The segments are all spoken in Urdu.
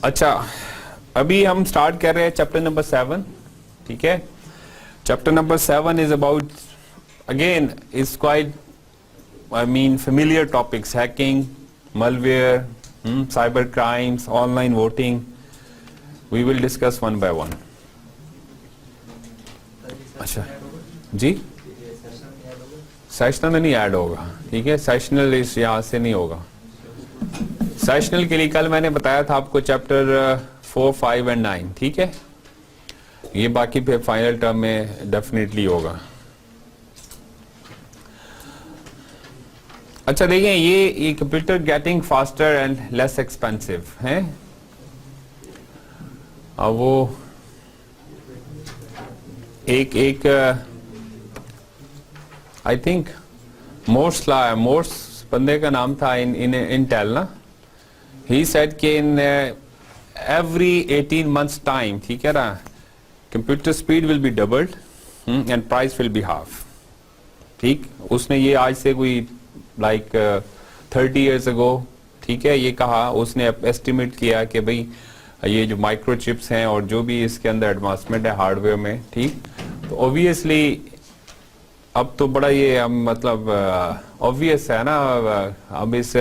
اچھا ابھی ہم سٹارٹ کر رہے ہیں چیپٹر نمبر 7. ٹھیک ہے, chapter number 7 is about again is quite familiar topics: hacking, malware, cyber crimes, online voting. We will discuss one by one. اچھا جی, سیشنل میں نہیں ایڈ ہوگا. ٹھیک ہے, سیشنل اس یہاں سے نہیں ہوگا. سیشنل کے لیے کل میں نے بتایا تھا آپ کو چیپٹر 4, 5 and 9. ٹھیک ہے, یہ باقی پہ فائنل ٹرم میں ڈیفینیٹلی ہوگا. اچھا دیکھیں, یہ computer getting faster and less expensive ہے. اب وہ ایک آئی تھنک مورس بندے کا نام تھا انٹیل نا. ہی سیڈ کہ ان ایوری 18 months ٹائم, ٹھیک ہے نا, computer speed will be doubled and price will be half. ٹھیک, اس نے یہ آج سے کوئی لائک 30 years ago, ٹھیک ہے, یہ کہا. اس نے ایسٹیمیٹ کیا کہ بھئی یہ جو مائکرو چپس ہیں اور جو بھی اس کے اندر ایڈوانسمنٹ ہے ہارڈ ویئر میں, ٹھیک, تو اوبیسلی اب تو بڑا یہ مطلب obvious ہے نا, اب اس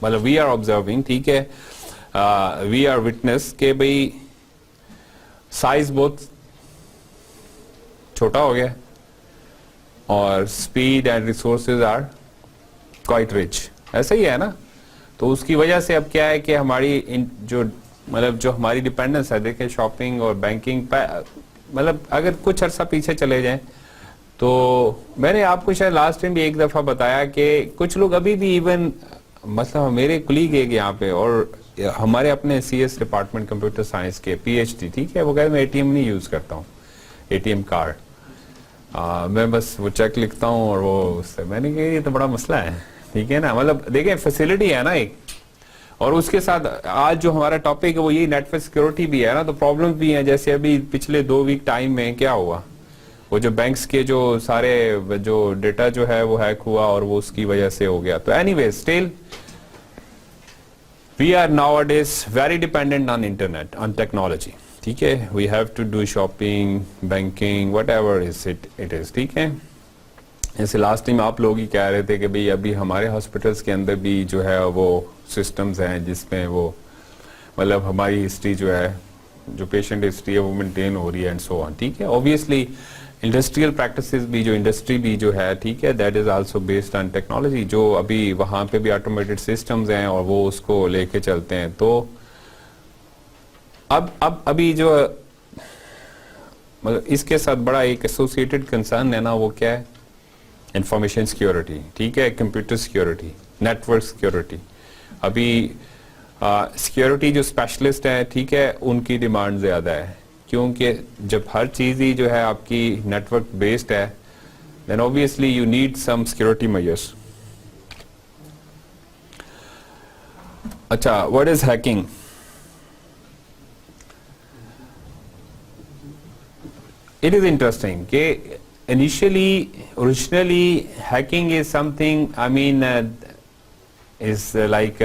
مطلب وی آر آبزرونگ, ٹھیک ہے, وی آر وٹنس کہ بھئی سائز بہت چھوٹا ہو گیا اور speed and resources are quite rich. ایسا ہی ہے نا. تو اس کی وجہ سے اب کیا ہے کہ ہماری جو ہماری ڈیپینڈنس ہے, دیکھیں شاپنگ اور بینکنگ مطلب اگر کچھ عرصہ پیچھے چلے جائیں تو میں نے آپ کو شاید لاسٹ ٹائم بھی ایک دفعہ بتایا کہ کچھ لوگ ابھی بھی ایون مطلب میرے کلیگ ایک یہاں پہ اور ہمارے اپنے C S department computer science کے پی ایچ ڈی, ٹھیک ہے, وہ کہتے ہیں میں اے ٹی ایم نہیں یوز کرتا ہوں, اے ٹی ایم کارڈ, میں بس وہ چیک لکھتا ہوں اور وہ اس سے. میں نے کہا یہ تو بڑا مسئلہ ہے. ٹھیک ہے نا, مطلب دیکھیں فیسلٹی ہے نا ایک, اور اس کے ساتھ آج جو ہمارا ٹاپک ہے وہ یہی نیٹ ورک سیکورٹی بھی ہے نا. تو پرابلم بھی ہیں, جیسے ابھی پچھلے 2 week ٹائم میں کیا ہوا, وہ جو بینکس کے جو سارے جو ڈیٹا جو ہے وہ ہیک ہوا اور وہ اس کی وجہ سے ہو گیا. تو anyway still we are nowadays very dependent on internet, on technology. ٹھیک ہے, we have to do shopping, banking, whatever it is. ٹھیک ہے, جیسے لاسٹ ٹائم آپ لوگ ہی کہہ رہے تھے کہ بھئی ابھی ہمارے ہاسپٹلس کے اندر بھی جو ہے وہ سسٹمز ہیں جس میں وہ مطلب ہماری ہسٹری جو ہے, جو پیشنٹ ہسٹری ہے وہ مینٹین ہو رہی ہے اینڈ سو آن. ٹھیک ہے, اوبیسلی انڈسٹریل پریکٹسز بھی, جو انڈسٹری بھی جو ہے, ٹھیک ہے, that is also based on technology. جو ابھی وہاں پہ بھی آٹومیٹڈ سسٹمز ہیں اور وہ اس کو لے کے چلتے ہیں. تو ابھی جو مطلب اس کے ساتھ بڑا ایک ایسوسیٹڈ کنسرن ہے نا, وہ کیا ہے, انفارمیشن سیکیورٹی. ٹھیک ہے, computer security, network security. ابھی سیکیورٹی جو اسپیشلسٹ ہیں, ٹھیک ہے, ان کی ڈیمانڈ زیادہ ہے, کیونکہ جب ہر چیز ہی جو ہے آپ کی نیٹ ورک بیسڈ ہے, دین obviously you need some security measures. اچھا, what is hacking? It is interesting کہ originally hacking is something, I mean is like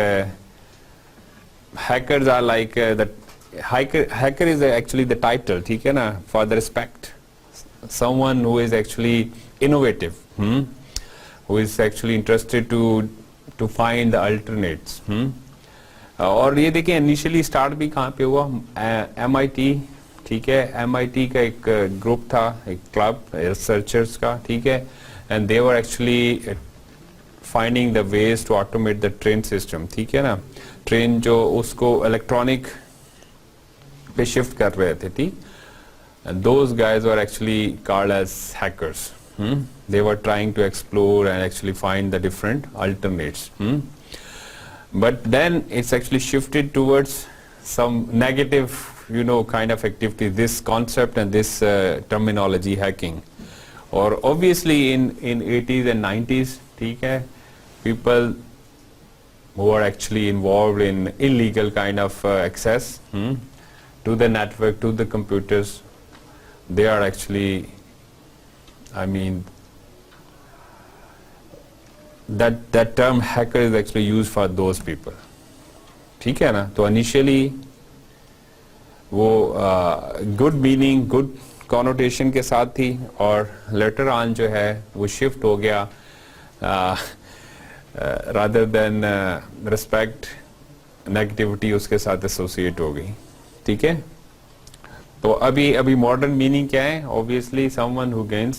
hackers are like the hacker is actually the title, ٹھیک ہے نا, for the respect, someone who is actually innovative, who is actually interested to find the alternates. اور یہ دیکھیں انیشلی اسٹارٹ بھی کہاں پہ ہوا, MIT. ٹھیک ہے, MIT کا ایک گروپ تھا, ایک کلب ریسرچرز کا, ٹھیک ہے, and they were actually finding the ways to automate the train system. ٹھیک ہے نا, ٹرین جو اس کو الیکٹرانک پہ شفٹ کر رہے تھے. ٹھیک, those guys were actually called as hackers. They were trying to explore and actually find the different alternates. But then it's actually shifted towards some negative, kind of activity, this concept and this terminology, hacking. Or obviously in 80s and 90s, ٹھیک ہے, people who are actually involved in illegal kind of access to the network, to the computers, they are actually, I mean, that term hacker is actually used for those people. ٹھیک ہے نا. تو initially وہ گڈ میننگ گڈ کونوٹیشن کے ساتھ تھی اور لیٹر آن جو ہے وہ شفٹ ہو گیا رادر دین ریسپیکٹ نیگیٹیوٹی اس کے ساتھ ایسوسیٹ ہو گئی. ٹھیک ہے, تو ابھی ماڈرن میننگ کیا ہے؟ obviously someone who gains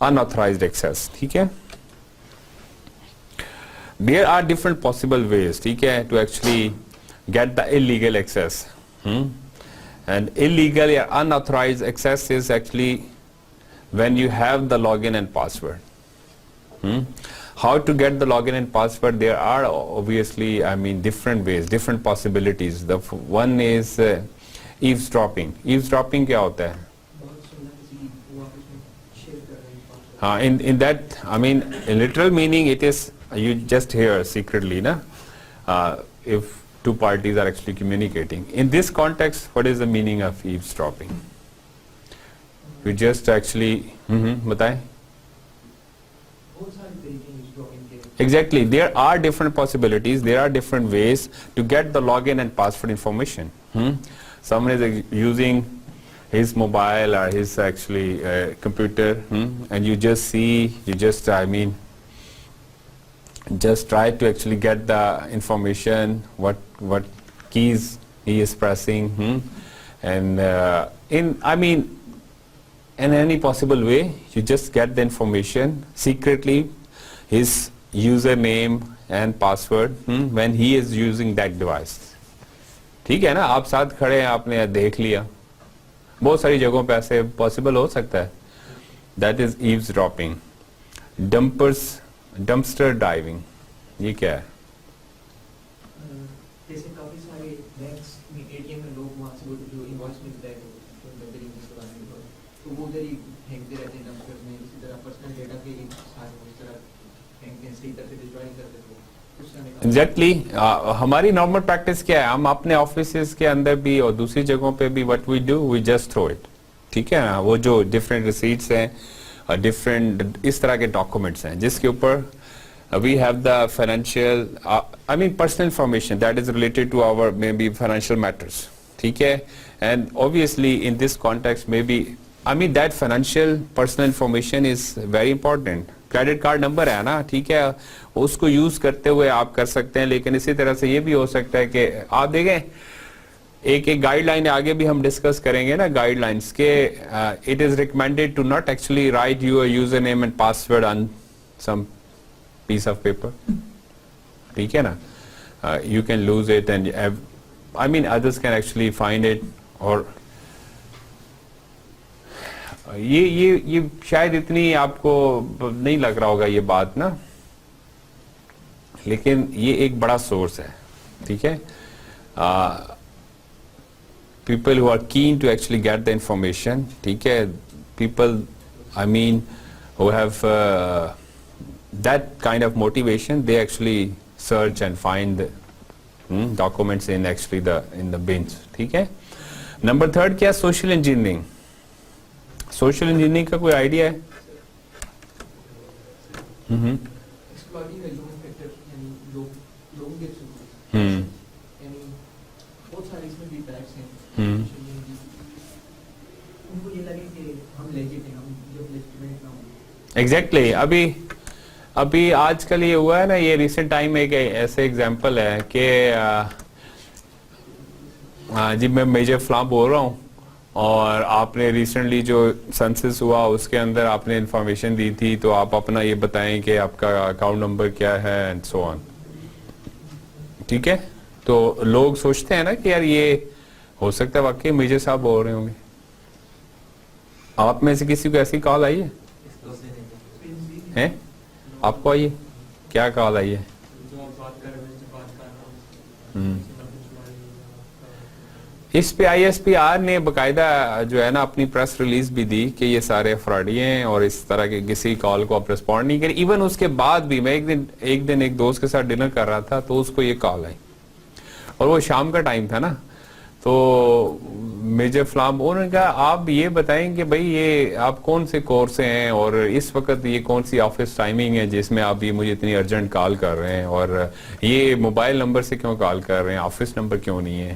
unauthorized access. ٹھیک ہے, there are different possible ways, ٹھیک ہے, to actually get the illegal access. And illegal or unauthorized access is actually when you have the login and password. How to get the login and password? There are obviously, different ways, different possibilities. The one is eavesdropping. Eavesdropping کیا ہوتا ہے؟ In that, literal meaning it is you just hear secretly, na? If two parties are actually communicating. In this context, what is the meaning of eavesdropping? You just actually, بتائیں. Exactly, there are different possibilities, there are different ways to get the login and password information. Someone is using his mobile or his actually computer, and you just see, just try to actually get the information, what keys he is pressing, and in any possible way you just get the information secretly, his username and password when he is using that device. ٹھیک ہے نا, آپ ساتھ کھڑے ہیں, آپ نے دیکھ لیا, بہت ساری جگہوں پہ ایسے پاسبل ہو سکتا ہے. That is eavesdropping. Dumpster diving, یہ کیا ہے؟ جیسے کافی سارے بینکس میں اے ٹی ایم میں لوگ وہاں سے جو انوائس ملتا ہے تو وہ ادھر ہی پھینکتے رہتے ہیں ڈمپسٹر میں. اسی طرح پرسنل ڈیٹا کے سارے اس طرح پھینکتے ہیں, صحیح طرح سے ڈپلوائے نہیں کرتے. ایگزیکٹلی, ہماری نارمل پریکٹس کیا ہے؟ ہم اپنے آفیسز کے اندر بھی اور دوسری جگہوں پہ بھی what we do, we just through it. ٹھیک ہے نا, وہ جو ڈفرینٹ ریسیٹس ہیں, ڈفرینٹ اس طرح کے ڈاکومنٹس ہیں جس کے اوپر we have the financial personal information that is related to our maybe financial matters. ٹھیک ہے, and obviously in this context maybe that financial personal information is very important. Credit card number ہے نا, ٹھیک ہے, اس کو یوز کرتے ہوئے آپ کر سکتے ہیں. لیکن اسی طرح سے یہ بھی ہو سکتا ہے کہ آپ دیکھیں ایک گائیڈ لائن آگے بھی ہم ڈسکس کریں گے نا, گائیڈ لائنس کے it is recommended to not actually write your username and password on some piece of paper. ٹھیک ہے نا, you can lose it and others can actually find it. اور یہ شاید اتنی آپ کو نہیں لگ رہا ہوگا یہ بات نا, لیکن یہ ایک بڑا سورس ہے. ٹھیک ہے, people who are keen to actually get the information. ٹھیک ہے, people who have that kind of motivation, they actually search and find documents in actually in the bunch. ٹھیک ہے, نمبر 3 کیا؟ Social engineering. سوشل انجینئرنگ کا کوئی آئیڈیا ہے؟ ایگزیکٹلی, ابھی آج کل یہ ہوا ہے نا, یہ ریسنٹ ٹائم میں ایک ایسے ایگزامپل ہے کہ جی میں میجر فلاں بول رہا ہوں, اور آپ نے ریسنٹلی جو سنسس ہوا اس کے اندر آپ نے انفارمیشن دی تھی, تو آپ اپنا یہ بتائیں کہ آپ کا اکاؤنٹ نمبر کیا ہے اینڈ سو آن. ٹھیک ہے, تو لوگ سوچتے ہیں نا کہ یار یہ ہو سکتا ہے واقعی میجر صاحب بول رہے ہوں گے. آپ میں سے کسی کو ایسی کال آئی ہے؟ آپ کو آئی ہے؟ کیا کال آئی ہے؟ اس پہ آئی ایس پی آر نے باقاعدہ جو ہے نا اپنی پریس ریلیز بھی دی کہ یہ سارے فراڈی ہیں اور اس طرح کے کسی کال کو آپ رسپونڈ نہیں کریں. ایون اس کے بعد بھی میں ایک دن ایک دوست کے ساتھ ڈنر کر رہا تھا, تو اس کو یہ کال آئی, اور وہ شام کا ٹائم تھا نا, تو میجر فلام انہوں نے کہا آپ یہ بتائیں کہ بھائی یہ آپ کون سے کورس سے ہیں, اور اس وقت یہ کون سی آفس ٹائمنگ ہے جس میں آپ یہ مجھے اتنی ارجنٹ کال کر رہے ہیں, اور یہ موبائل نمبر سے کیوں کال کر رہے ہیں, آفس نمبر کیوں نہیں ہے.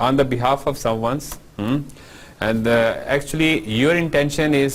on the behalf of someone's and actually your intention is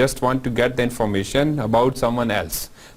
just want to get the information about someone else,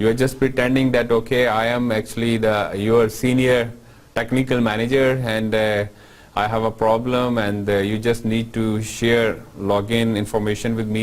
you are just pretending that okay I am actually your senior technical manager and I have a problem and you just need to share login information with me,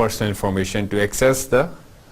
personal information to access the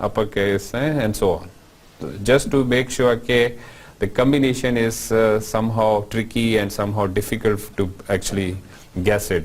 uppercase and so on, just to make sure that the combination is somehow tricky and somehow difficult to actually guess it,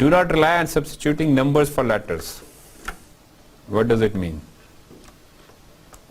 Do not rely on substituting numbers for letters. What does it mean?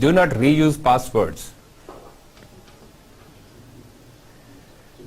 Do not reuse passwords.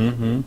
Mm-hmm.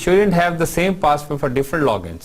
shouldn't have the same password for different logins.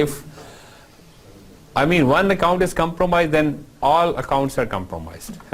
If I mean one account is compromised, then all accounts are compromised.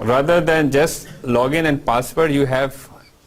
rather than just login and password you have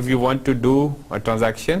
if you want to do a transaction,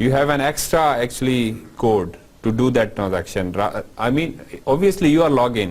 you have an extra actually code to do that transaction. I mean obviously you are login,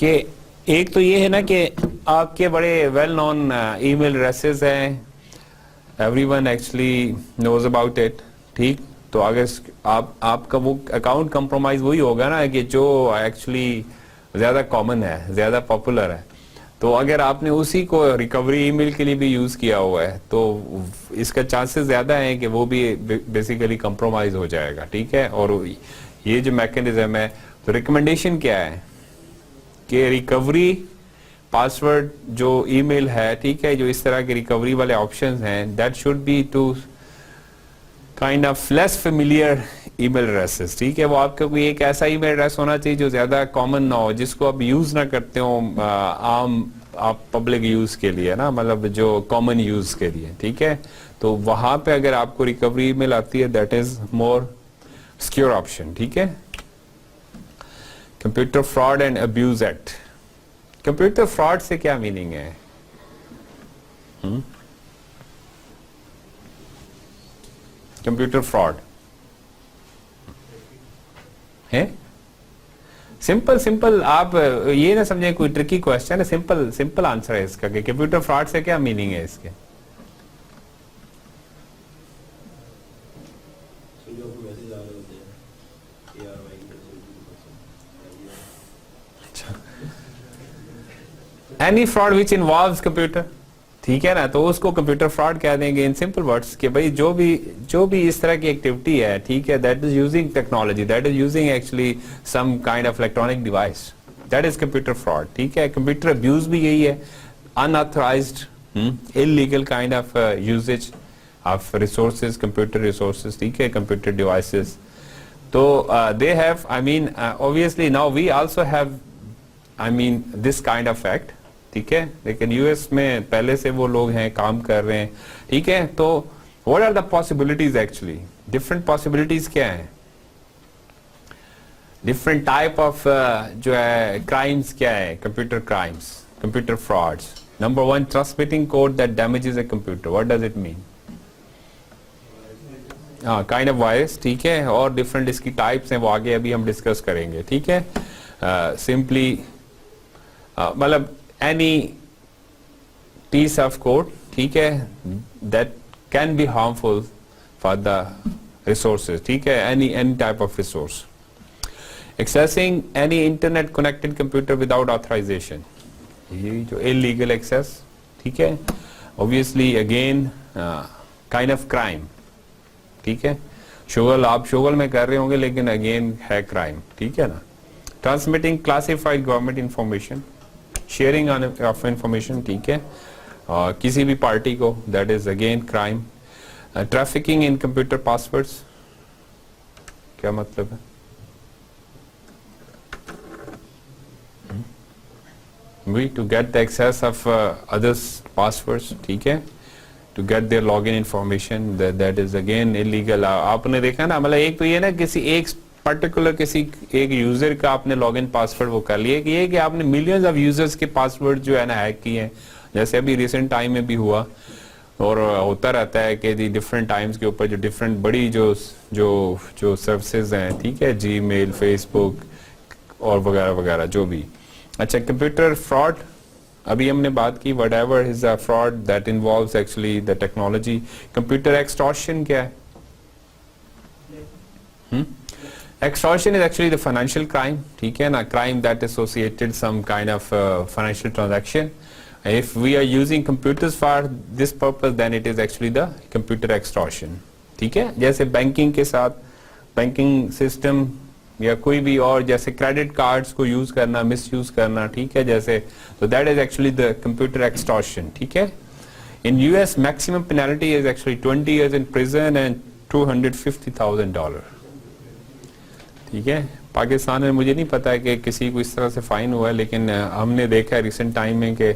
کہ ایک تو یہ ہے نا کہ آپ کے بڑے ویل نون ای میل ایڈریسز ہیں, every one actually knows about it, ٹھیک. تو اگر آپ کا وہ اکاؤنٹ کمپرومائز وہی ہوگا نا کہ جو ایکچولی زیادہ کامن ہے, زیادہ پاپولر ہے. تو اگر آپ نے اسی کو ریکوری ای میل کے لیے بھی یوز کیا ہوا ہے تو اس کا چانسز زیادہ ہیں کہ وہ بھی بیسیکلی کمپرومائز ہو جائے گا, ٹھیک ہے. اور یہ جو میکینزم ہے, تو ریکمنڈیشن کیا ہے کہ ریکوری پاسورڈ جو ای میل ہے, ٹھیک ہے, جو اس طرح کے ریکوری والے آپشنز ہیں, that should be to kind of less familiar email addresses, ٹھیک ہے. وہ آپ کا کوئی ایک ایسا ای میل ایڈریس ہونا چاہیے جو زیادہ کامن نہ ہو, جس کو آپ یوز نہ کرتے ہو عام آپ پبلک یوز کے لیے نا, مطلب جو کامن یوز کے لیے, ٹھیک ہے. تو وہاں پہ اگر آپ کو ریکوری ای میل آتی ہے, that is more secure option, ٹھیک ہے. Computer fraud and abuse act. Computer fraud سے کیا میننگ ہے؟ کمپیوٹر فراڈ ہے سمپل آپ یہ نہ سمجھیں کوئی ٹرکی کوشچن ہے, سمپل آنسر ہے اس کا کہ کمپیوٹر فراڈ سے کیا میننگ ہے اس کے. Any fraud which involves computer, ٹھیک ہے نا, تو اس کو کمپیوٹر فراڈ کہہ دیں گے ان سمپل ورڈس کہ بھائی جو بھی اس طرح کی ایکٹیویٹی ہے, ٹھیک ہے, that is using technology, that is using actually some kind of electronic device, that is computer fraud, ٹھیک ہے. کمپیوٹر ابیوز بھی یہی ہے, انآتھرائزڈ illegal kind of usage of resources, computer resources, ٹھیک ہے, computer devices. تو they have, I mean, obviously now we also have, I mean, this kind of act, ٹھیک ہے, لیکن یو ایس میں پہلے سے وہ لوگ ہیں کام کر رہے ہیں, ٹھیک ہے. تو what are the possibilities actually? different possibilities کیا ہیں, different type of جو ہے crimes کیا ہے, computer crimes, computer frauds. Number one, transmitting code that damages a computer. What does it mean? kind of virus, ٹھیک ہے, اور different اس کی types ہیں, وہ آگے ابھی ہم ڈسکس کریں گے, ٹھیک ہے. simply مطلب any piece of code, ٹھیک ہے, that can be harmful for the resources, ٹھیک ہے, any type of resource. Accessing any internet connected computer without authorization, یہ جو illegal access, ٹھیک ہے, obviously again kind of crime, ٹھیک ہے. آپ شغل میں کر رہے ہوں گے لیکن again ہے crime, ٹھیک ہے نا. Transmitting classified government information, sharing of information, ٹھیک ہے, اور کسی بھی پارٹی کو, that is again crime. Trafficking in computer passwords, کیا مطلب ہے؟ We to get the access of others passwords, ٹھیک ہے, to get their log in information, that is again illegal. آپ نے دیکھا نا, مطلب ایک تو یہ نا کسی ایک پرٹیکولر کسی ایک یوزر کا آپ نے لاگ ان پاسورڈ وہ کر لیا, کہ یہ کہ آپ نے ملینز آف یوزرز کے پاسورڈ جو ہے نا ہیک کیے ہیں, جیسے ابھی ریسنٹ ٹائم میں بھی ہوا اور ہوتا رہتا ہے کہ ڈفرینٹ ٹائمز کے اوپر جو ڈفرینٹ بڑی جو سروسز ہیں, ٹھیک ہے, جی میل, فیس بک اور وغیرہ وغیرہ جو بھی. اچھا, کمپیوٹر فراڈ ابھی ہم نے بات کی, whatever is a fraud that involves actually the technology. Computer extortion کیا ہے؟ Extortion is actually the financial crime, ٹھیک ہے نا, crime that associated some kind of financial transaction. If we are using computers for this purpose, then it is actually the computer extortion, ٹھیک ہے. جیسے بینکنگ کے ساتھ, بینکنگ سسٹم یا کوئی بھی اور جیسے کریڈٹ کارڈز کو یوز کرنا, مس یوز کرنا, ٹھیک ہے, جیسے, so that is actually the computer extortion, ٹھیک ہے. In US, maximum penalty is actually 20 years in prison and $250,000. ٹھیک ہے. پاکستان میں مجھے نہیں پتا ہے کہ کسی کو اس طرح سے فائن ہوا ہے, لیکن ہم نے دیکھا ہے ریسنٹ ٹائم میں کہ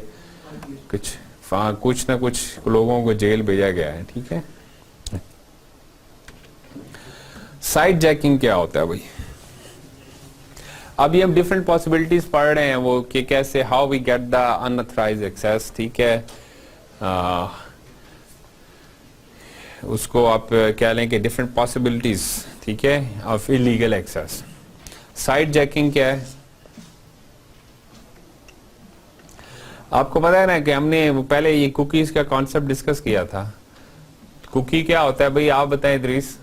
کچھ نہ کچھ لوگوں کو جیل بھیجا گیا ہے, ٹھیک ہے. سائٹ جیکنگ کیا ہوتا ہے بھائی؟ ابھی ہم ڈفرینٹ پاسبلٹیز پڑھ رہے ہیں, وہ کہ کیسے how we get the unauthorised access, ٹھیک ہے. اس کو آپ کہہ لیں کہ ڈفرینٹ پاسبلٹیز, ٹھیک ہے, of illegal access. Side jacking کیا ہے؟ آپ کو پتا ہے نا کہ ہم نے پہلے یہ کوکیز کا کانسیپٹ ڈسکس کیا تھا. کوکی کیا ہوتا ہے بھائی آپ بتائیں ادریس.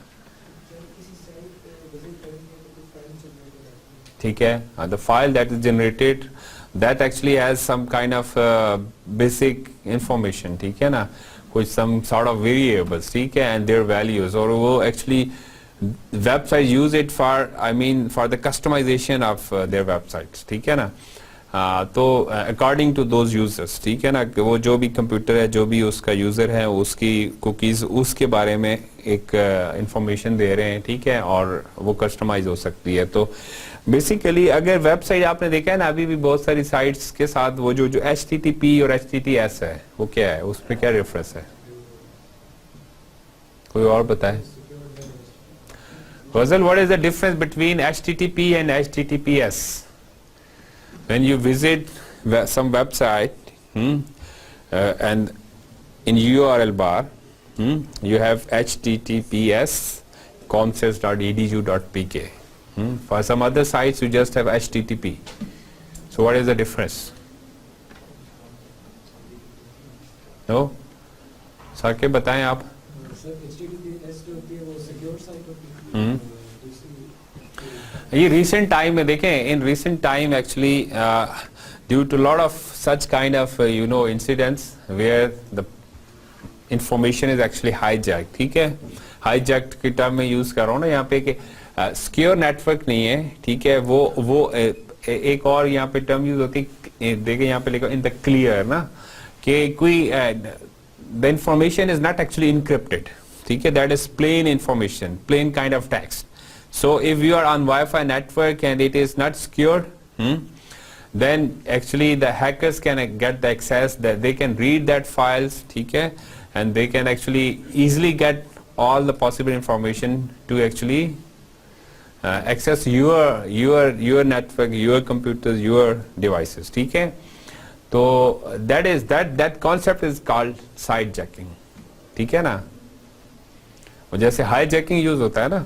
ٹھیک ہے, the file that is generated that actually has some kind of basic information, ٹھیک ہے نا, کچھ some sort of variables, ٹھیک ہے, and their values, اور وہ actually websites use it for, I mean for the customization of their websites, ٹھیک ہے نا. تو اکارڈنگ ٹو دوز یوزرس, ٹھیک ہے نا, کہ وہ جو بھی کمپیوٹر ہے, جو بھی اس کا یوزر ہے, اس کی کوکیز اس کے بارے میں ایک انفارمیشن دے رہے ہیں, ٹھیک ہے, اور وہ کسٹمائز ہو سکتی ہے. تو بیسیکلی اگر ویب سائٹ آپ نے دیکھا ہے نا, ابھی بھی بہت ساری سائٹس کے ساتھ وہ جو ایچ ٹی ٹی پی اور ایچ ٹی ٹی ایس ہے, وہ کیا ہے, اس پہ کیا ریفرنس ہے, کوئی اور بتائے. Fazal, what is the difference between HTTP and HTTPS? When you visit some website and in URL bar you have https comsys.edu.pk. For some other sites you just have HTTP. So what is the difference? No? ساکے بتائیں آپ. یہ ریسنٹ ٹائم میں دیکھیں, in recent time actually due to lot of such kind of you know incidents where the information is actually hijack, ٹھیک ہے, ہائی جیک کی ٹرم میں یوز کر رہا ہوں نا یہاں پہ, کہ سیکیور نیٹورک نہیں ہے, ٹھیک ہے, وہ ایک اور یہاں پہ ٹرم یوز ہوتی ہے, دیکھیں یہاں پہ لکھا ان دا کلیئر نا, کہ کوئی the information is not actually encrypted, ٹھیک ہے, that is plain information, plain kind of text. So if you are on Wi-Fi network and it is not secured, then actually the hackers can get the access, that they can read that files, ٹھیک ہے, and they can actually easily get all the possible information to actually access your network, your computers, your devices, ٹھیک ہے. تو that concept is called site jacking, ٹھیک ہے نا. جیسے ہائی جیکنگ یوز ہوتا ہے نا,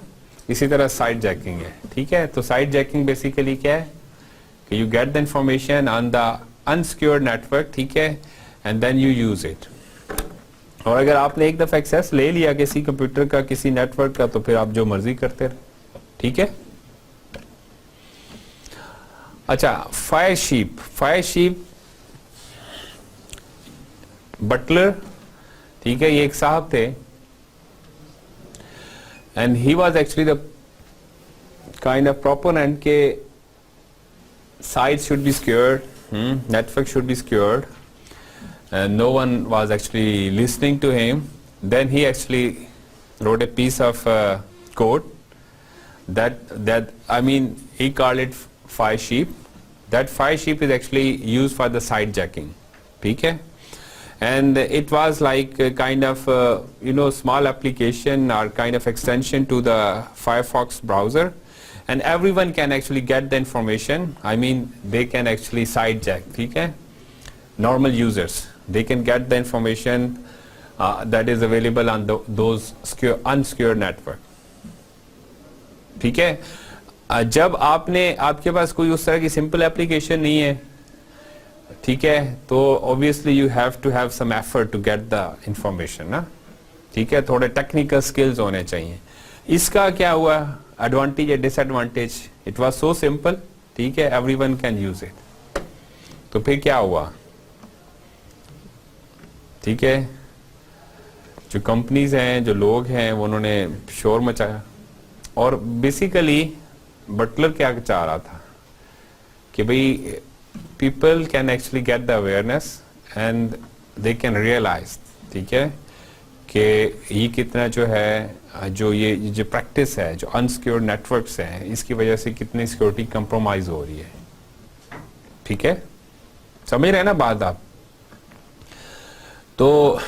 اسی طرح سائٹ جیکنگ ہے, ٹھیک ہے. تو سائٹ جیکنگ بیسیکلی کیا ہے, کہ you get the information on the insecured network, ٹھیک ہے, and then you use it. اور اگر آپ نے ایک دفعہ ایکسیس لے لیا کسی کمپیوٹر کا, کسی نیٹورک کا, تو پھر آپ جو مرضی کرتے رہے, ٹھیک ہے. اچھا, فائر شیپ بٹلر, ٹھیک ہے, یہ ایک صاحب تھے, and he was actually the kind of proponent کہ sites should be secured, network should be secured, and no one was actually listening to him. Then he actually wrote a piece of code that I mean he called it Firesheep. That Firesheep is actually used for the site jacking, ٹھیک ہے. And it was like a kind of you know small application or kind of extension to the Firefox browser, and everyone can actually get the information. I mean they can actually site jack, theek hai, normal users, they can get the information that is available on those unsecured network, theek hai. جب آپ کے پاس کوئی اس طرح کی سمپل اپلیکیشن نہیں ہے, ٹھیک ہے, تو obviously you have to have some effort to get the information نا, ٹھیک ہے, تھوڑے ٹیکنیکل سکلز ہونے چاہیے. اس کا کیا ہوا ایڈوانٹیج یا disadvantage, it was so simple, ٹھیک ہے, everyone can use it. تو پھر کیا ہوا, ٹھیک ہے, جو کمپنیز ہیں, جو لوگ ہیں, انہوں نے شور مچایا. اور بیسیکلی بٹلر کیا چاہ رہا تھا کہ بھئی people can actually get the awareness and they can realize, ٹھیک ہے, کہ یہ کتنا جو ہے, یہ جو پریکٹس ہے, جو انسیکیورڈ نیٹورکس ہیں, اس کی وجہ سے کتنی سیکورٹی کمپرومائز ہو رہی ہے, ٹھیک ہے, سمجھ رہے ہیں نا بات آپ. تو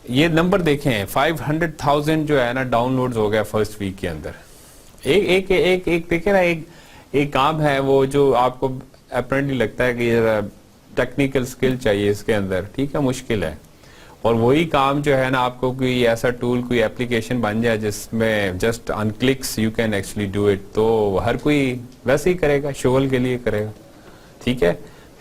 یہ نمبر دیکھیں, 500,000 جو ہے نا ڈاؤن لوڈز ہو گیا فرسٹ ویک کے اندر. ایک دیکھیں نا, ایک کام ہے وہ جو آپ کو اپرینٹلی لگتا ہے کہ یہ ٹیکنیکل سکل چاہیے اس کے اندر, ٹھیک ہے, مشکل ہے. اور وہی کام جو ہے نا, آپ کو کوئی ایسا ٹول, کوئی اپلیکیشن بن جائے جس میں just on clicks you can actually do it, تو ہر کوئی ویسے ہی کرے گا, شغل کے لیے کرے گا, ٹھیک ہے.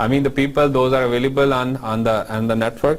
I mean the people those are available on the network,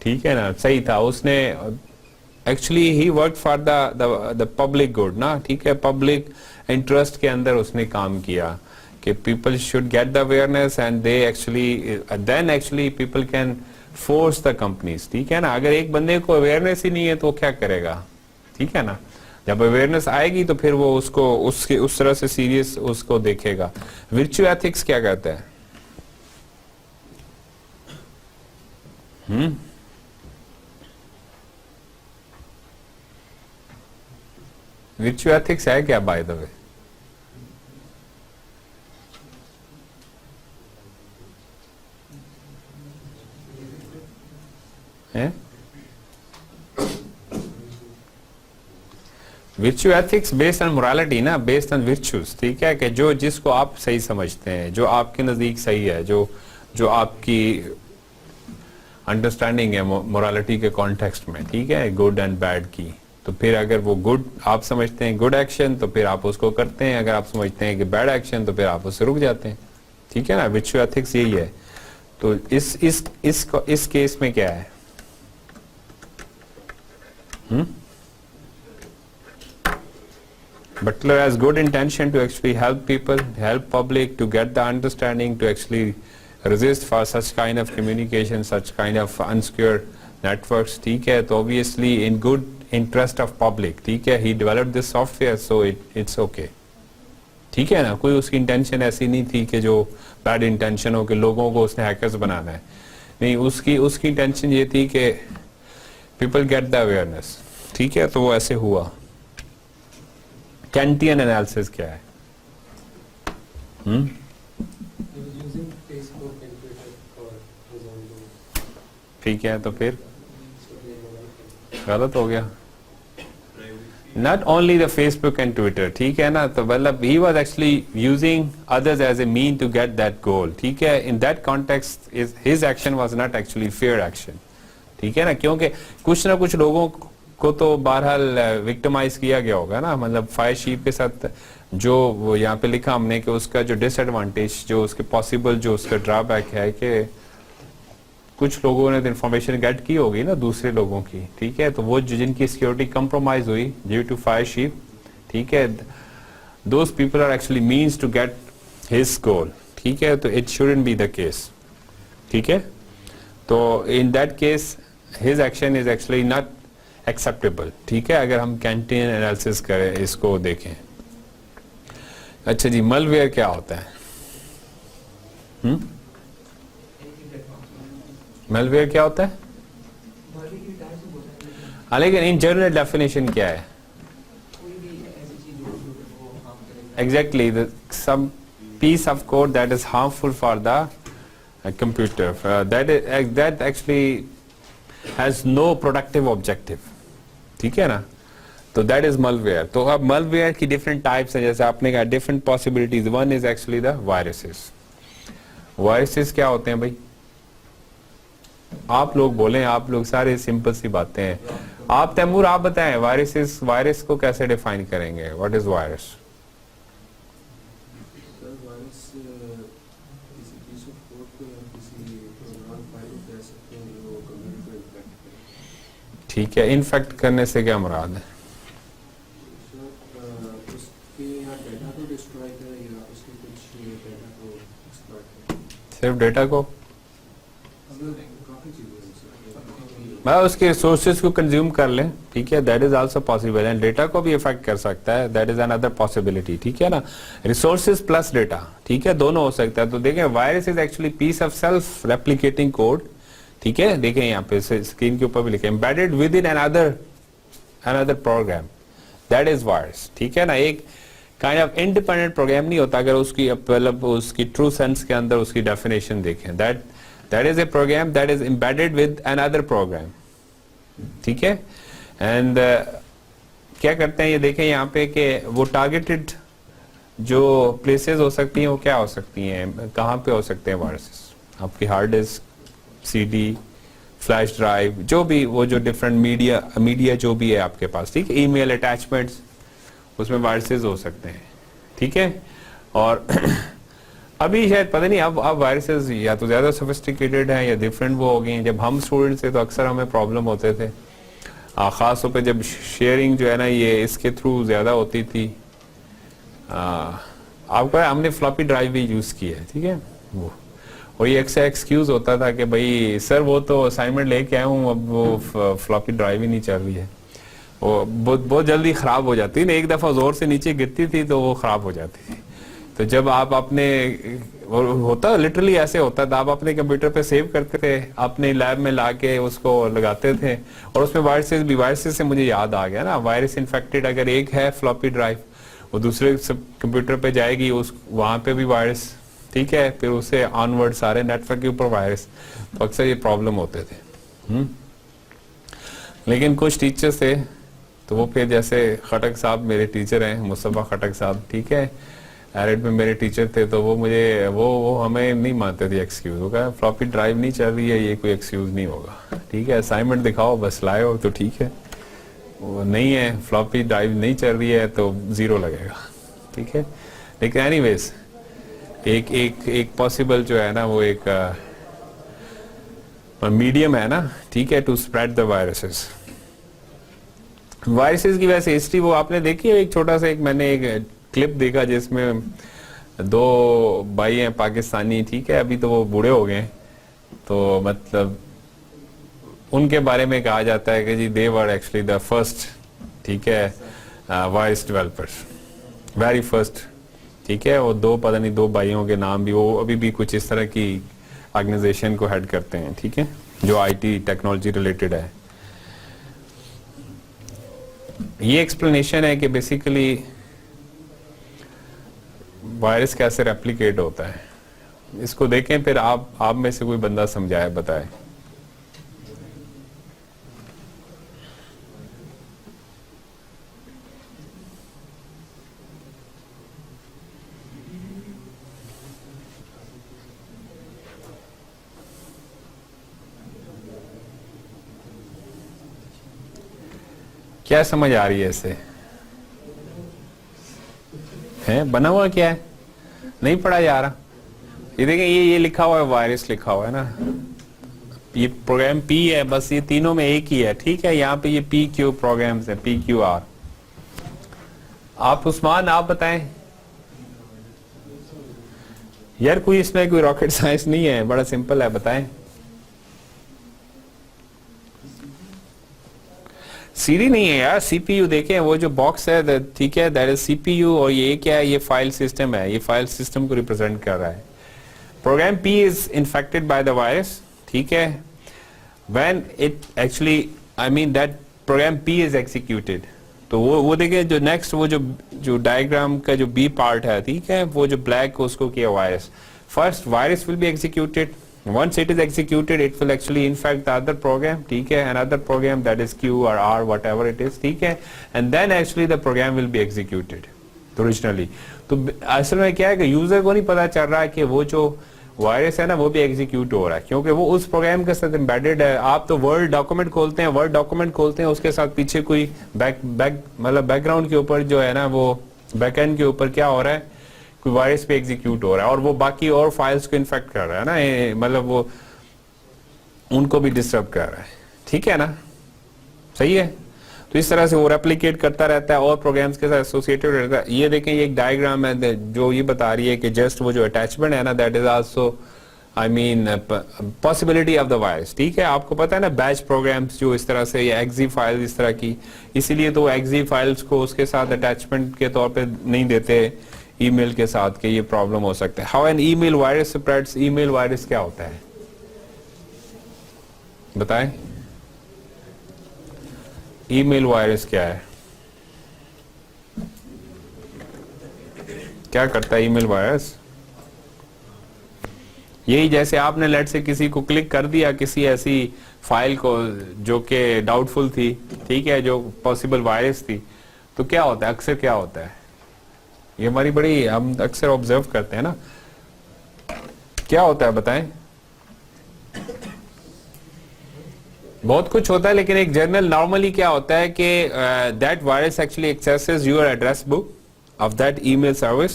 ٹھیک ہے نا, صحیح تھا, اس نے actually he work for the public good نا, ٹھیک ہے, پبلک انٹرسٹ کے اندر اس نے کام کیا کہ people should get the awareness and they actually then actually people can force the companies, ٹھیک ہے نا. اگر ایک بندے کو اویئرنیس ہی نہیں ہے تو وہ کیا کرے گا, ٹھیک ہے نا. جب اویئرنیس آئے گی تو پھر وہ اس کو اس طرح سے سیریس اس کو دیکھے گا. ورچو ایتھکس کیا کہتا ہے؟ ورچو ایتھکس ہے کیا by the way? Virtue ethics based on morality نا, بیسڈ آن ورچوز, ٹھیک ہے, کہ جو جس کو آپ صحیح سمجھتے ہیں, جو آپ کے نزدیک صحیح ہے, جو آپ کی انڈرسٹینڈنگ ہے morality کے کانٹیکسٹ میں, ٹھیک ہے, گڈ اینڈ بیڈ کی. تو پھر اگر وہ گڈ آپ سمجھتے ہیں گڈ ایکشن تو پھر آپ اس کو کرتے ہیں, اگر آپ سمجھتے ہیں کہ بیڈ ایکشن تو پھر آپ اس سے رک جاتے ہیں, ٹھیک ہے نا. ورچو ایتھکس یہی ہے. تو اس کیس میں کیا ہے؟ Butler has good intention to actually help people, help public to get the understanding, to actually resist for such kind of communication, such kind of unsecure networks, ٹھیک ہے. تو obviously in good interest of public, ٹھیک ہے, he developed this software so it's okay, ٹھیک ہے نا. کوئی اس کی انٹینشن ایسی نہیں تھی کہ جو بیڈ انٹینشن ہو کہ لوگوں کو اس نے ہیکرز بنانا ہے, نہیں, اس کی انٹینشن یہ تھی کہ پیپل گیٹ دا اویئرنیس, ٹھیک ہے. تو وہ ایسے ہوا. کینٹین انالیسس کیا ہے؟ ٹھیک ہے, تو پھر غلط ہو گیا. not only the Facebook and Twitter, ٹھیک ہے نا. تو مطلب he was actually using others as a mean to get that goal, ٹھیک ہے. in that context his action was not actually fair action, ٹھیک ہے نا. کیونکہ کچھ نہ کچھ لوگوں کو تو بہرحال وکٹمائز کیا گیا ہوگا نا. مطلب فائر شیپ کے ساتھ جو وہ یہاں پہ لکھا ہم نے کہ اس کا جو ڈس ایڈوانٹیج, جو اس کے پاسبل جو اس کا ڈرا بیک ہے کہ کچھ لوگوں نے انفارمیشن گیٹ کی ہوگی نا دوسرے لوگوں کی, ٹھیک ہے. تو وہ جن کی سیکورٹی کمپرومائز ہوئی ڈیو ٹو فائر شیپ, ٹھیک ہے, those people are actually means to get his goal, ٹھیک ہے. تو it shouldn't be the case, ٹھیک ہے. تو in that case his action is actually not acceptable, ٹھیک ہے, اگر ہم کینٹین انالیسس کریں, اس کو دیکھیں. اچھا جی, ملویئر کیا ہوتا ہے؟ ملویئر کیا ہوتا ہے؟ لیکن ان جنرل ڈیفینیشن کیا ہے؟ Exactly some piece of code that is harmful for the computer, that actually has no productive objective, ٹھیک ہے نا. تو دیٹ از ملویئر. تو اب ملویئر کی ڈفرینٹ ٹائپس ہیں, جیسے آپ نے کہا different possibilities. One is actually the viruses. Viruses کیا ہوتے ہیں بھائی؟ آپ لوگ بولیں, آپ لوگ سارے سمپل سی باتیں ہیں. آپ تیمور آپ بتائیں وائرس کو کیسے ڈیفائن کریں گے؟ What is virus? ٹھیک ہے, انفیکٹ کرنے سے کیا مراد ہے؟ صرف ڈیٹا کو, میں اس کے ریسورسز کو کنزیوم کر لیں, ٹھیک ہے, that is also possible. And data کو بھی افیکٹ کر سکتا ہے, دیٹ از اندر پاسبلٹی, ٹھیک ہے نا. ریسورسز پلس ڈیٹا, ٹھیک ہے, دونوں ہو سکتا ہے. تو دیکھیں virus is actually piece of self replicating code, ٹھیک ہے. دیکھیں یہاں پہ اسکرین کے اوپر بھی لکھیں embedded within another program, that is virus, ٹھیک ہے نا. ایک کائنڈ آف انڈیپینڈنٹ پروگرام نہیں ہوتا. اگر اس کی مطلب اس کی ٹرو سینس کے اندر اس کی ڈیفینیشن دیکھیں, that is a program that is embedded with another program, ٹھیک ہے. اینڈ کیا کرتے ہیں یہ دیکھیں یہاں پہ کہ وہ ٹارگیٹڈ جو پلیسز ہو سکتی ہیں وہ کیا ہو سکتی ہیں, کہاں پہ ہو سکتے ہیں وائرسز؟ آپ کی hard disk, C D, flash drive, جو بھی وہ جو ڈفرینٹ میڈیا جو بھی ہے آپ کے پاس, ٹھیک ہے, ای میل اٹیچمنٹس, اس میں وائرسز ہو سکتے ہیں, ٹھیک ہے. اور ابھی شاید پتہ نہیں اب وائرسز یا تو زیادہ سوفسٹیکیٹڈ ہیں یا ڈفرینٹ وہ ہو گئی ہیں. جب ہم اسٹوڈنٹ تھے تو اکثر ہمیں پرابلم ہوتے تھے, خاص طور پہ جب شیئرنگ جو ہے نا یہ اس کے تھرو زیادہ ہوتی تھی. آپ کو ہم نے فلاپی ڈرائیو بھی یوز کی ہے, ٹھیک ہے, وہ یہ ایکسکیوز ہوتا تھا کہ بھائی سر وہ تو اسائنمنٹ لے کے آیا ہوں, اب وہ فلاپی ڈرائیو ہی نہیں چل رہی ہے, وہ بہت جلدی خراب ہو جاتی ہے. ایک دفعہ زور سے نیچے گرتی تھی تو وہ خراب ہو جاتی تھی. تو جب آپ اپنے ہوتا لٹرلی ایسے ہوتا تھا, آپ اپنے کمپیوٹر پہ سیو کرتے تھے, اپنے لیب میں لا کے اس کو لگاتے تھے, اور اس میں وائرسز سے مجھے یاد آ گیا نا, وائرس انفیکٹڈ اگر ایک ہے فلاپی ڈرائیو, وہ دوسرے کمپیوٹر پہ جائے گی, وہاں پہ بھی وائرس, ٹھیک ہے, پھر اسے آن ورڈ سارے نیٹ ورک کے اوپر وائرس. تو اکثر یہ پرابلم ہوتے تھے. لیکن کچھ ٹیچرز تھے تو وہ پھر جیسے خٹک صاحب میرے ٹیچر ہیں, مصطفیٰ خٹک صاحب, ٹھیک ہے, ایرڈ میں میرے ٹیچر تھے, تو وہ مجھے وہ ہمیں نہیں مانتے تھے ایکسکیوز. وہ کہا فلاپی ڈرائیو نہیں چل رہی ہے, یہ کوئی ایکسکیوز نہیں ہوگا, ٹھیک ہے, اسائنمنٹ دکھاؤ, بس لائے ہو تو ٹھیک ہے, وہ نہیں ہے فلاپی ڈرائیو نہیں چل رہی ہے تو 0 لگے گا, ٹھیک ہے. لیکن اینی ویز ایک پاسبل جو ہے نا وہ ایک میڈیم ہے نا, ٹھیک ہے, to spread the viruses. Viruses کی ویسے ہسٹری وہ آپ نے دیکھی ہے, ایک چھوٹا سا میں نے ایک کلپ دیکھا جس میں 2 بھائی ہیں پاکستانی, ٹھیک ہے, ابھی تو وہ بوڑھے ہو گئے, تو مطلب ان کے بارے میں کہا جاتا ہے کہ جی دے ور ایکچولی دا فرسٹ, ٹھیک ہے, وائرس ڈیولپرز, ویری فرسٹ, ٹھیک ہے. وہ 2 پتہ نہیں 2 بھائیوں کے نام بھی, وہ ابھی بھی کچھ اس طرح کی آرگنائزیشن کو ہیڈ کرتے ہیں, ٹھیک ہے, جو آئی ٹی ٹیکنالوجی ریلیٹڈ ہے. یہ ایکسپلینیشن ہے کہ بیسیکلی وائرس کیسے ریپلیکیٹ ہوتا ہے. اس کو دیکھیں, پھر آپ میں سے کوئی بندہ سمجھائے, بتائے. کیا سمجھ آ رہی ہے اسے؟ بنا ہوا کیا ہے, نہیں پڑھا جا رہا. یہ دیکھیں, یہ لکھا ہوا ہے, وائرس لکھا ہوا ہے نا, یہ پروگرام پی ہے, بس یہ تینوں میں ایک ہی ہے, ٹھیک ہے. یہاں پہ یہ پی کیو پروگرامز ہیں, پی کیو آر. آپ عثمان آپ بتائیں یار, کوئی اس میں کوئی راکٹ سائنس نہیں ہے, بڑا سمپل ہے, بتائیں. سی ڈی نہیں ہے یار, سی پی یو. دیکھیں وہ جو باکس ہے, ٹھیک ہے, that is C P U, اور یہ کیا ہے, یہ فائل سسٹم ہے, یہ فائل سسٹم کو ریپرزینٹ کر رہا ہے. Programme P is infected by the virus, ٹھیک ہے. When it actually I mean that programme P is executed, تو وہ دیکھیں جو نیکسٹ وہ جو ڈائیگرام کا جو بی پارٹ ہے, ٹھیک ہے, وہ جو بلیک اس کو کیا virus. First virus will be executed. Once it is executed, it will actually infect the other program, ٹھیک ہے, another program that is Q or R, whatever it is, ٹھیک ہے, and then actually the program will be executed originally. تو اصل میں کیا ہے کہ یوزر کو نہیں پتا چل رہا ہے کہ وہ جو وائرس ہے نا وہ بھی ایگزیکیوٹ ہو رہا ہے, کیونکہ وہ اس پروگرام کے ساتھ امبیڈڈ ہے. آپ تو ورڈ ڈاکومنٹ کھولتے ہیں, ورڈ ڈاکومنٹ کھولتے ہیں, اس کے ساتھ پیچھے کوئی مطلب بیک گراؤنڈ کے اوپر جو ہے نا, وہ بیک اینڈ کے اوپر کیا ہو رہا ہے, کوئی وائرس پہ ایگزیکیوٹ ہو رہا ہے, اور وہ باقی اور فائلز کو انفیکٹ کر رہا ہے نا, مطلب وہ ان کو بھی ڈسٹرب کر رہا ہے, ٹھیک ہے نا, صحیح ہے. تو اس طرح سے وہ ریپلیکیٹ کرتا رہتا ہے اور پروگرامز کے ساتھ ایسوسیٹڈ رہتا ہے. یہ دیکھیں, یہ ایک ڈائیگرام ہے جو یہ بتا رہی ہے کہ جسٹ وہ جو اٹیچمنٹ ہے نا, that is also I mean possibility of the virus, ٹھیک ہے. آپ کو پتا ہے نا بیچ پروگرامز جو اس طرح سے, یا ایگزی فائل اس طرح کی, اسی لیے تو ایگزی فائلز کو اس کے ساتھ اٹیچمنٹ کے طور پہ نہیں دیتے ای میل کے ساتھ, کہ یہ پرابلم ہو سکتا ہے. How an email virus spreads. Email virus کیا ہوتا ہے بتائیں, ای میل وائرس کیا ہے, کیا کرتا ہے ای میل وائرس؟ یہی جیسے آپ نے لیٹ سے کسی کو کلک کر دیا کسی ایسی فائل کو جو کہ ڈاؤٹ فل تھی, ٹھیک ہے, جو پاسبل وائرس تھی, تو کیا ہوتا ہے, اکثر کیا ہوتا ہے, یہ ہماری بڑی ہم اکثر آبزرو کرتے ہیں نا, کیا ہوتا ہے بتائیں. بہت کچھ ہوتا ہے, لیکن ایک جرنل نارملی کیا ہوتا ہے کہ that virus actually accesses your address book, of that email service,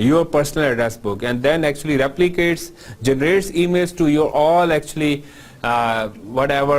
your personal address book, and then actually replicates, generates emails to your all actually whatever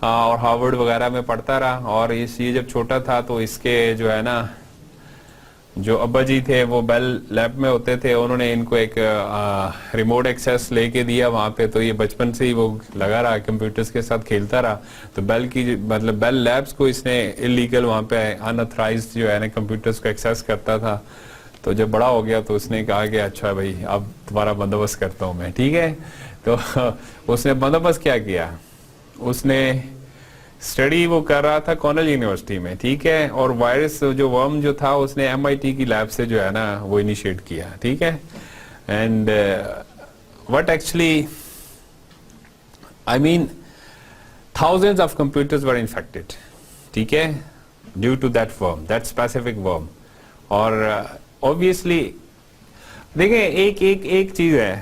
اور ہارورڈ وغیرہ میں پڑھتا رہا. اور یہ جب چھوٹا تھا تو اس کے جو ہے نا جو ابا جی تھے وہ بیل لیب میں ہوتے تھے, انہوں نے ان کو ایک ریموٹ ایکسیس لے کے دیا وہاں پہ, تو یہ بچپن سے ہی وہ لگا رہا کمپیوٹرز کے ساتھ کھیلتا رہا. تو بیل کی مطلب بیل لیبس کو اس نے انلیگل وہاں پہ اناتھرائزڈ جو ہے نا کمپیوٹرز کو ایکسیس کرتا تھا. تو جب بڑا ہو گیا تو اس نے کہا کہ اچھا بھائی اب تمہارا بندوبست کرتا ہوں میں, ٹھیک ہے. تو اس نے بندوبست کیا کیا, اس نے اسٹڈی وہ کر رہا تھا کارنل یونیورسٹی میں, ٹھیک ہے, اور وائرس جو ورم جو تھا اس نے MIT کی لیب سے جو ہے نا وہ انیشیٹ کیا, ٹھیک ہے. And what actually I mean thousands of computers were infected, ٹھیک ہے, due to that worm, that specific worm. اور obviously دیکھیں ایک چیز ہے,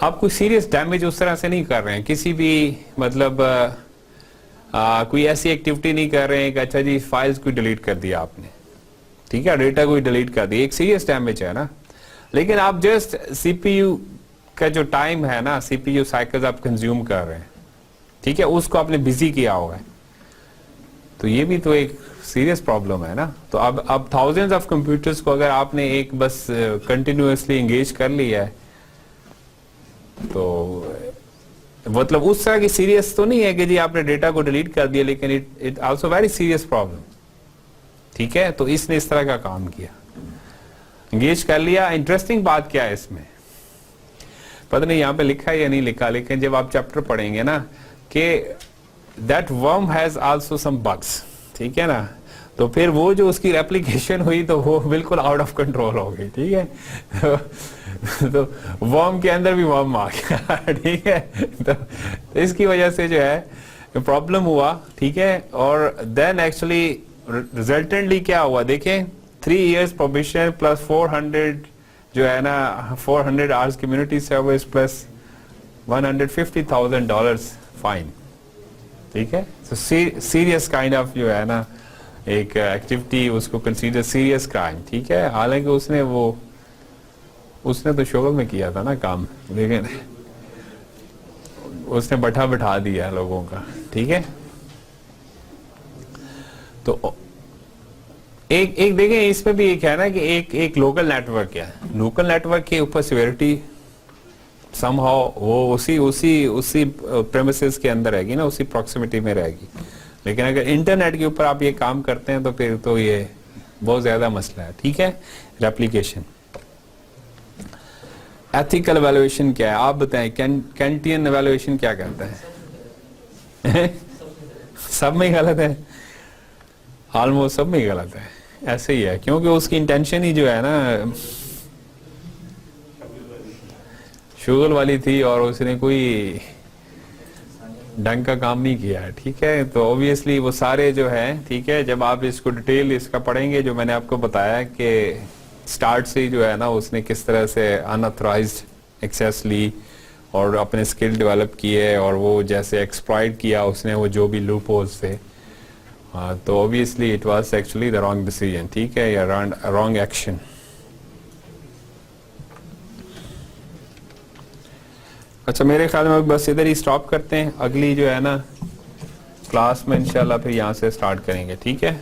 آپ کوئی سیریس ڈیمیج اس طرح سے نہیں کر رہے ہیں, کسی بھی مطلب کوئی ایسی ایکٹیویٹی نہیں کر رہے ہیں کہ اچھا جی فائلز کو ڈیلیٹ کر دیا آپ نے, ٹھیک ہے, ڈیٹا کو ڈیلیٹ کر دیا, ایک سیریس ڈیمیج ہے نا. لیکن آپ جسٹ سی پی یو کا جو ٹائم ہے نا, سی پی یو سائیکلز آپ کنزیوم کر رہے ہیں, ٹھیک ہے, اس کو آپ نے بزی کیا ہوا ہے, تو یہ بھی تو ایک سیریس پرابلم ہے نا. تو اب تھاؤزنڈز آف کمپیوٹرز کو اگر آپ نے ایک بس کنٹینیوسلی انگیج کر لیا ہے تو مطلب اس طرح کی سیریس تو نہیں ہے کہ جی آپ نے ڈیٹا کو ڈیلیٹ کر دیا, لیکن it also very serious problem, ٹھیک ہے. تو اس نے اس طرح کا کام کیا, انگیج کر لیا. انٹرسٹنگ بات کیا ہے اس میں, پتہ نہیں یہاں پہ لکھا ہے یا نہیں لکھا, لیکن جب آپ چیپٹر پڑھیں گے نا کہ that worm has also some bugs, ٹھیک ہے نا, تو پھر وہ جو اس کی ریپلیکیشن ہوئی تو وہ بالکل آؤٹ آف کنٹرول ہو گئی, ٹھیک ہے. تو ورم کے اندر بھی ورم آ گیا, ٹھیک ہے. تو اس کی وجہ سے جو ہے پرابلم ہوا, ٹھیک ہے. اور دین ایکچولی ریزلٹنٹلی کیا ہوا دیکھیں, 3 years probation plus 400 جو ہے نا 400 hours community service plus $150,000 fine, ٹھیک ہے. سیریس کائنڈ آف جو ہے نا ایک ایکٹیویٹی, اس کو کنسیڈر سیریس کرائم, ٹھیک ہے. حالانکہ اس نے تو شغل میں کیا تھا نا کام, لیکن اس نے بٹھا دیا لوگوں کا, ٹھیک ہے. تو ایک دیکھیں اس میں بھی ایک ہے نا کہ ایک لوکل نیٹ ورک ہے, لوکل نیٹ ورک کے اوپر سیویرٹی سم ہاؤ وہ اسی پریمیسز کے اندر رہے گی نا, اسی پروکسیمیٹی میں رہے گی. لیکن اگر انٹرنیٹ کے اوپر آپ یہ کام کرتے ہیں تو پھر تو یہ بہت زیادہ مسئلہ ہے, ٹھیک ہے. ریپلیکیشن. ایتھیکل ایویلویشن کیا ہے آپ بتائیں, کینٹین ایویلویشن کیا کہتا ہے؟ سب میں غلط ہے, آلموسٹ سب میں غلط ہے. ایسے ہی ہے, کیونکہ اس کی انٹینشن ہی جو ہے نا شغل والی تھی اور اس نے کوئی ڈنگ کا کام نہیں کیا ہے, ٹھیک ہے. تو اوبیسلی وہ سارے جو ہے, ٹھیک ہے, جب آپ اس کو ڈیٹیل اس کا پڑھیں گے, جو میں نے آپ کو بتایا کہ سٹارٹ سے جو ہے نا اس نے کس طرح سے اناتھرائزڈ ایکسیس لی اور اپنے اسکل ڈیولپ کیے, اور وہ جیسے ایکسپلائٹ کیا اس نے وہ جو بھی لوپ ہولز تھے, تو obviously it was actually the wrong decision, ٹھیک ہے, یا رانگ ایکشن. اچھا میرے خیال میں بس ادھر ہی سٹاپ کرتے ہیں, اگلی جو ہے نا کلاس میں انشاءاللہ پھر یہاں سے سٹارٹ کریں گے, ٹھیک ہے.